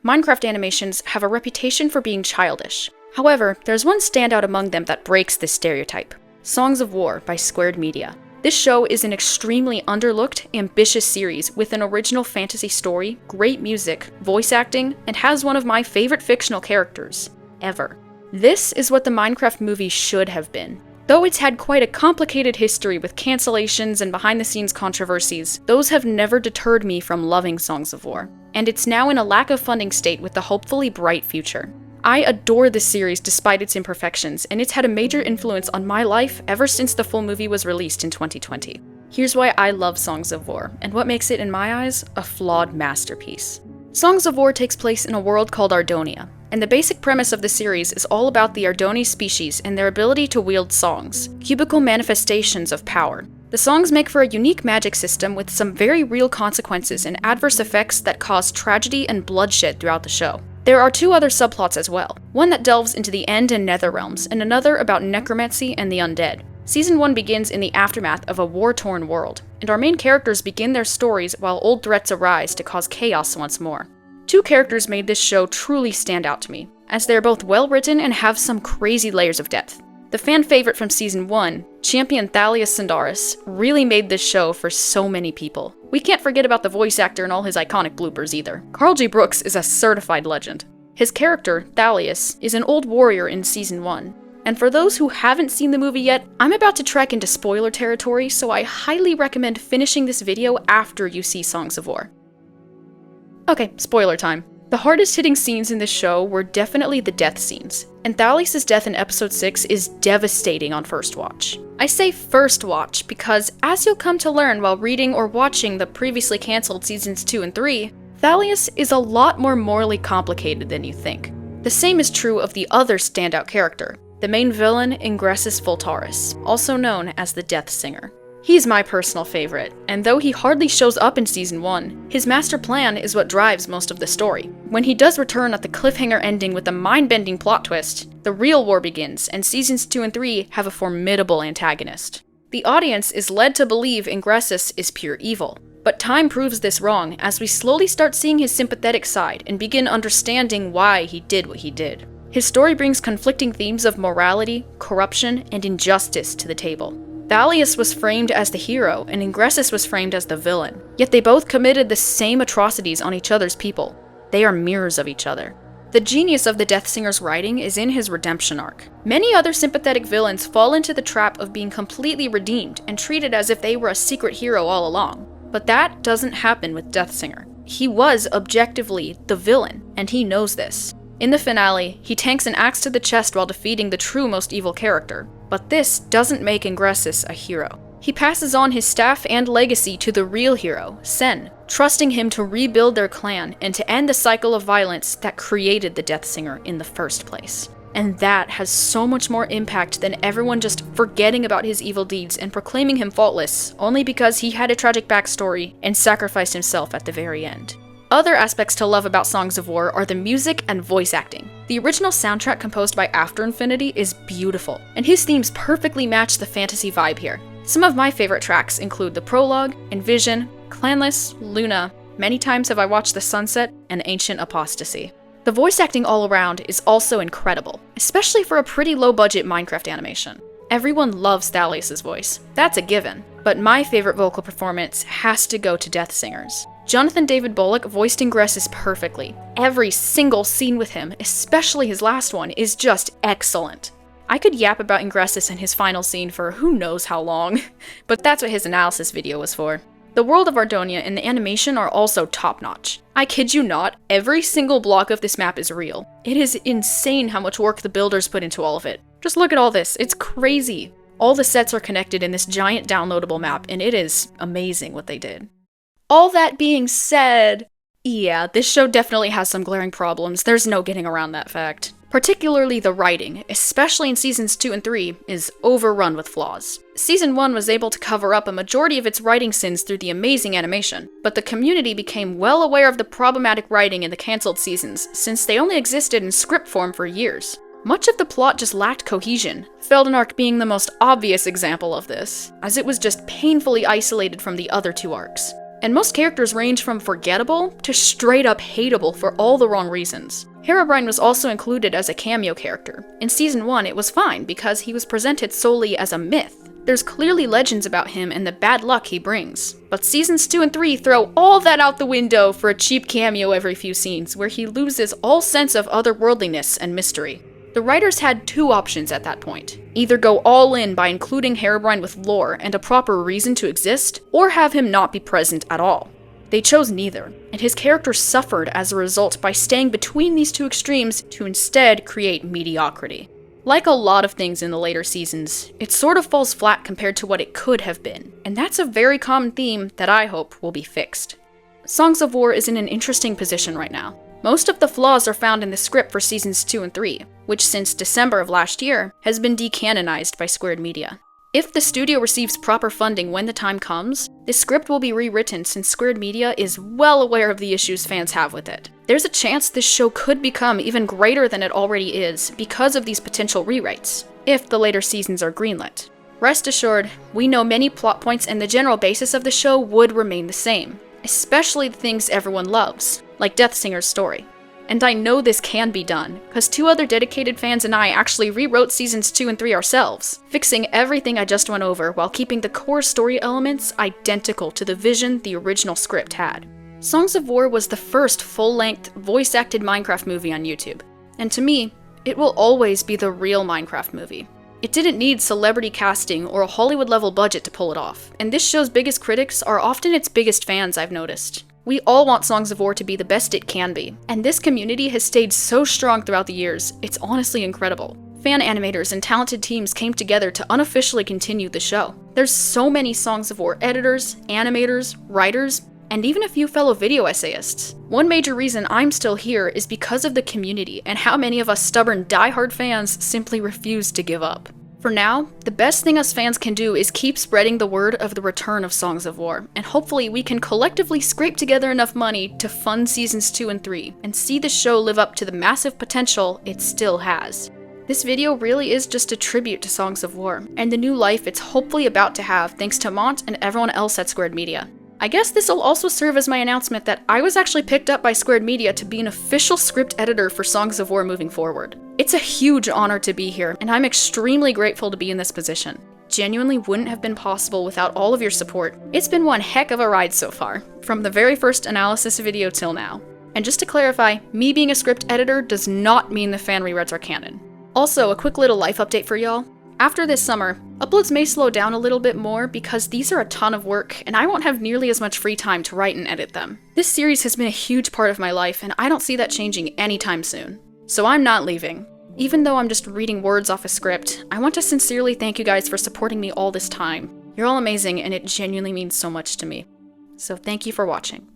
Minecraft animations have a reputation for being childish. However, there's one standout among them that breaks this stereotype. Songs of War by Squaredmedia. This show is an extremely underlooked, ambitious series with an original fantasy story, great music, voice acting, and has one of my favorite fictional characters ever. This is what the Minecraft movie should have been. Though it's had quite a complicated history with cancellations and behind-the-scenes controversies, those have never deterred me from loving Songs of War. And it's now in a lack of funding state with a hopefully bright future. I adore this series despite its imperfections, and it's had a major influence on my life ever since the full movie was released in 2020. Here's why I love Songs of War, and what makes it, in my eyes, a flawed masterpiece. Songs of War takes place in a world called Ardonia, and the basic premise of the series is all about the Ardonia species and their ability to wield songs, cubical manifestations of power. The songs make for a unique magic system with some very real consequences and adverse effects that cause tragedy and bloodshed throughout the show. There are two other subplots as well, one that delves into the End and Nether realms, and another about necromancy and the undead. Season 1 begins in the aftermath of a war-torn world, and our main characters begin their stories while old threats arise to cause chaos once more. Two characters made this show truly stand out to me, as they are both well-written and have some crazy layers of depth. The fan favorite from Season 1, Champion Thalas, really made this show for so many people. We can't forget about the voice actor and all his iconic bloopers either. Carl G. Brooks is a certified legend. His character, Thalas, is an old warrior in Season 1. And for those who haven't seen the movie yet, I'm about to trek into spoiler territory, so I highly recommend finishing this video after you see Songs of War. Okay, spoiler time. The hardest hitting scenes in this show were definitely the death scenes, and Thalas' death in episode 6 is devastating on first watch. I say first watch because, as you'll come to learn while reading or watching the previously cancelled seasons 2 and 3, Thalas is a lot more morally complicated than you think. The same is true of the other standout character, the main villain Ingressus Voltaris, also known as the Death Singer. He's my personal favorite, and though he hardly shows up in Season 1, his master plan is what drives most of the story. When he does return at the cliffhanger ending with a mind-bending plot twist, the real war begins, and Seasons 2 and 3 have a formidable antagonist. The audience is led to believe Ingressus is pure evil, but time proves this wrong as we slowly start seeing his sympathetic side and begin understanding why he did what he did. His story brings conflicting themes of morality, corruption, and injustice to the table. Thalas was framed as the hero, and Ingressus was framed as the villain, yet they both committed the same atrocities on each other's people. They are mirrors of each other. The genius of the Death Singer's writing is in his redemption arc. Many other sympathetic villains fall into the trap of being completely redeemed and treated as if they were a secret hero all along. But that doesn't happen with Death Singer. He was objectively the villain, and he knows this. In the finale, he tanks an axe to the chest while defeating the true most evil character. But this doesn't make Ingressus a hero. He passes on his staff and legacy to the real hero, Sen, trusting him to rebuild their clan and to end the cycle of violence that created the Death Singer in the first place. And that has so much more impact than everyone just forgetting about his evil deeds and proclaiming him faultless, only because he had a tragic backstory and sacrificed himself at the very end. Other aspects to love about Songs of War are the music and voice acting. The original soundtrack composed by After Infinity is beautiful, and his themes perfectly match the fantasy vibe here. Some of my favorite tracks include The Prologue, Envision, Clanless, Luna, Many Times Have I Watched the Sunset, and Ancient Apostasy. The voice acting all around is also incredible, especially for a pretty low-budget Minecraft animation. Everyone loves Thalas' voice, that's a given, but my favorite vocal performance has to go to Death Singer's. Jonathan David Bullock voiced Ingressus perfectly. Every single scene with him, especially his last one, is just excellent. I could yap about Ingressus and his final scene for who knows how long, but that's what his analysis video was for. The world of Ardonia and the animation are also top-notch. I kid you not, every single block of this map is real. It is insane how much work the builders put into all of it. Just look at all this, it's crazy. All the sets are connected in this giant downloadable map, and it is amazing what they did. All that being said, yeah, this show definitely has some glaring problems, there's no getting around that fact. Particularly the writing, especially in Seasons 2 and 3, is overrun with flaws. Season 1 was able to cover up a majority of its writing sins through the amazing animation, but the community became well aware of the problematic writing in the cancelled seasons, since they only existed in script form for years. Much of the plot just lacked cohesion, Felden arc being the most obvious example of this, as it was just painfully isolated from the other two arcs. And most characters range from forgettable to straight up hateable for all the wrong reasons. Herobrine was also included as a cameo character. In Season 1, it was fine because he was presented solely as a myth. There's clearly legends about him and the bad luck he brings. But Seasons 2 and 3 throw all that out the window for a cheap cameo every few scenes, where he loses all sense of otherworldliness and mystery. The writers had two options at that point. Either go all in by including Herobrine with lore and a proper reason to exist, or have him not be present at all. They chose neither, and his character suffered as a result by staying between these two extremes to instead create mediocrity. Like a lot of things in the later seasons, it sort of falls flat compared to what it could have been, and that's a very common theme that I hope will be fixed. Songs of War is in an interesting position right now. Most of the flaws are found in the script for Seasons 2 and 3, which since December of last year has been decanonized by squaredmedia. If the studio receives proper funding when the time comes, the script will be rewritten since squaredmedia is well aware of the issues fans have with it. There's a chance this show could become even greater than it already is because of these potential rewrites, if the later seasons are greenlit. Rest assured, we know many plot points and the general basis of the show would remain the same, especially the things everyone loves, like Deathsinger's story. And I know this can be done, because two other dedicated fans and I actually rewrote Seasons 2 and 3 ourselves, fixing everything I just went over while keeping the core story elements identical to the vision the original script had. Songs of War was the first full-length, voice-acted Minecraft movie on YouTube, and to me, it will always be the real Minecraft movie. It didn't need celebrity casting or a Hollywood-level budget to pull it off, and this show's biggest critics are often its biggest fans, I've noticed. We all want Songs of War to be the best it can be, and this community has stayed so strong throughout the years, it's honestly incredible. Fan animators and talented teams came together to unofficially continue the show. There's so many Songs of War editors, animators, writers, and even a few fellow video essayists. One major reason I'm still here is because of the community and how many of us stubborn die-hard fans simply refuse to give up. For now, the best thing us fans can do is keep spreading the word of the return of Songs of War, and hopefully we can collectively scrape together enough money to fund Seasons 2 and 3, and see the show live up to the massive potential it still has. This video really is just a tribute to Songs of War, and the new life it's hopefully about to have thanks to Mont and everyone else at Squared Media. I guess this will also serve as my announcement that I was actually picked up by Squared Media to be an official script editor for Songs of War moving forward. It's a huge honor to be here, and I'm extremely grateful to be in this position. Genuinely wouldn't have been possible without all of your support. It's been one heck of a ride so far, from the very first analysis video till now. And just to clarify, me being a script editor does not mean the fan rewrites are canon. Also, a quick little life update for y'all. After this summer, uploads may slow down a little bit more because these are a ton of work and I won't have nearly as much free time to write and edit them. This series has been a huge part of my life and I don't see that changing anytime soon. So I'm not leaving. Even though I'm just reading words off a script, I want to sincerely thank you guys for supporting me all this time. You're all amazing and it genuinely means so much to me. So thank you for watching.